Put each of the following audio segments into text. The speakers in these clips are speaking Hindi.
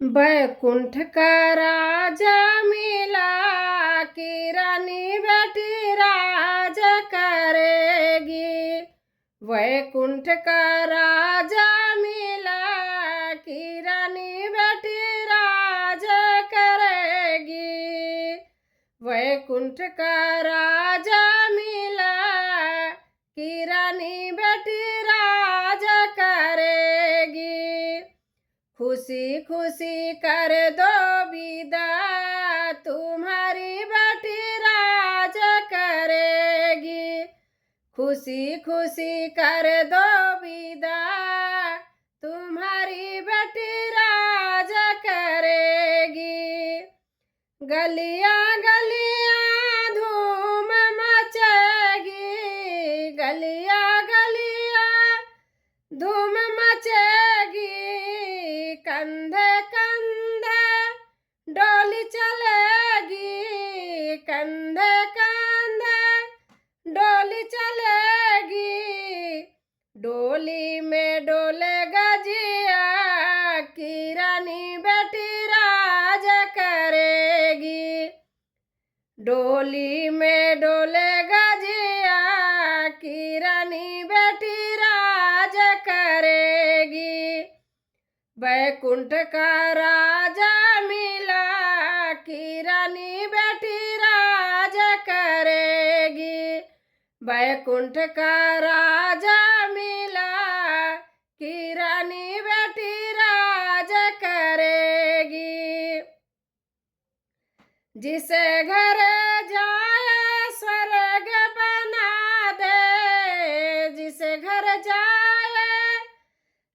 बैकुंठ का राजा मिला की रानी बेटी राज करेगी। वैकुंठ का राजा मिला की रानी बेटी राज करेगी। वैकुंठ का राजा मिला की रानी बेटी राज करेगी। खुशी खुशी कर दो विदा तुम्हारी बेटी राज करेगी। खुशी खुशी कर दो विदा तुम्हारी बेटी राज करेगी। गलियां गलियां धूम मचेगी। गलियां गलियां धूम मचेगी। कंधे कंधे डोली चलेगी। कंधे कंधे डोली चलेगी। डोली में डोलेगा जिया की रानी बेटी राज करेगी। डोली में डोलेगा जिया की रानी बेटी राज करेगी। बैकुंठ का राजा मिला की रानी बेटी राज करेगी। बैकुंठ का राजा मिला की रानी बेटी राज करेगी। जिसे घर जाए स्वर्ग बना दे। जिसे घर जाए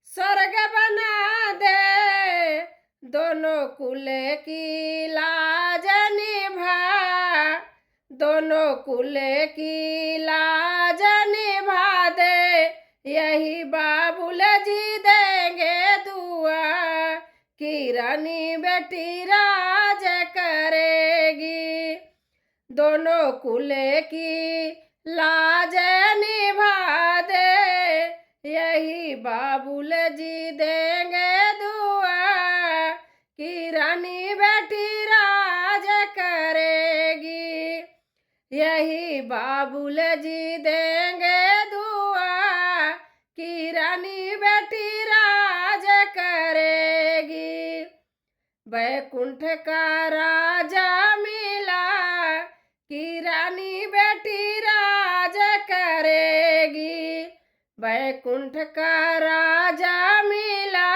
स्वर्ग बना दे। दोनों कुल की लाज निभा। दोनों कुल की लाज निभा दे। यही बाबुल जी देंगे दुआ की रानी बेटी राज करेगी। दोनों कुल की लाज निभा दे। यही बाबुल जी देंगे दुआ की रानी बेटी राज करेगी। यही बाबुल जी देंगे दुआ की रानी बेटी राज करेगी। बैकुंठ का राजा मिला की रानी बेटी राज करेगी। बैकुंठ का राजा मिला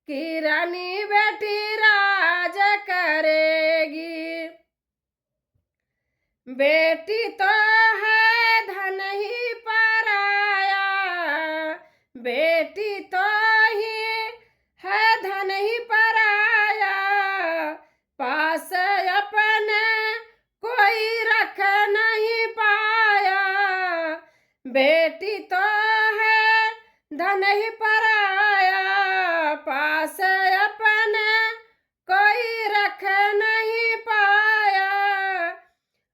की रानी बेटी राज करेगी। बेटी तो है धन ही पराया। बेटी तो ही है धन ही पराया। पास अपने कोई रख नहीं पाया। बेटी तो है धन ही पराया। पास अपने कोई रख नहीं पाया।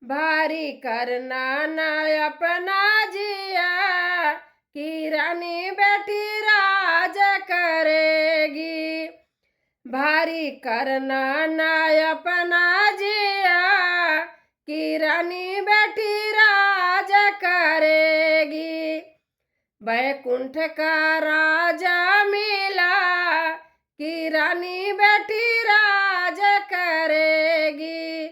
भारी करना ना अपना जिया की रानी बेटी राज करेगी। भारी करना ना अपना जिया की रानी बेटी राज करेगी। बैकुंठ का राजा मिला की रानी बेटी राज करेगी।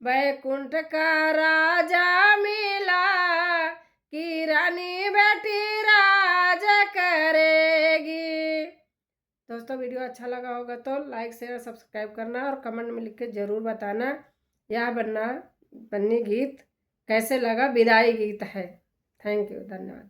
बैकुंठ का राजा मिला की रानी बेटी राज करेगी। दोस्तों वीडियो अच्छा लगा होगा तो लाइक शेयर सब्सक्राइब करना और कमेंट में लिख के ज़रूर बताना यह बन्नी गीत कैसे लगा। विदाई गीत है। थैंक यू, धन्यवाद।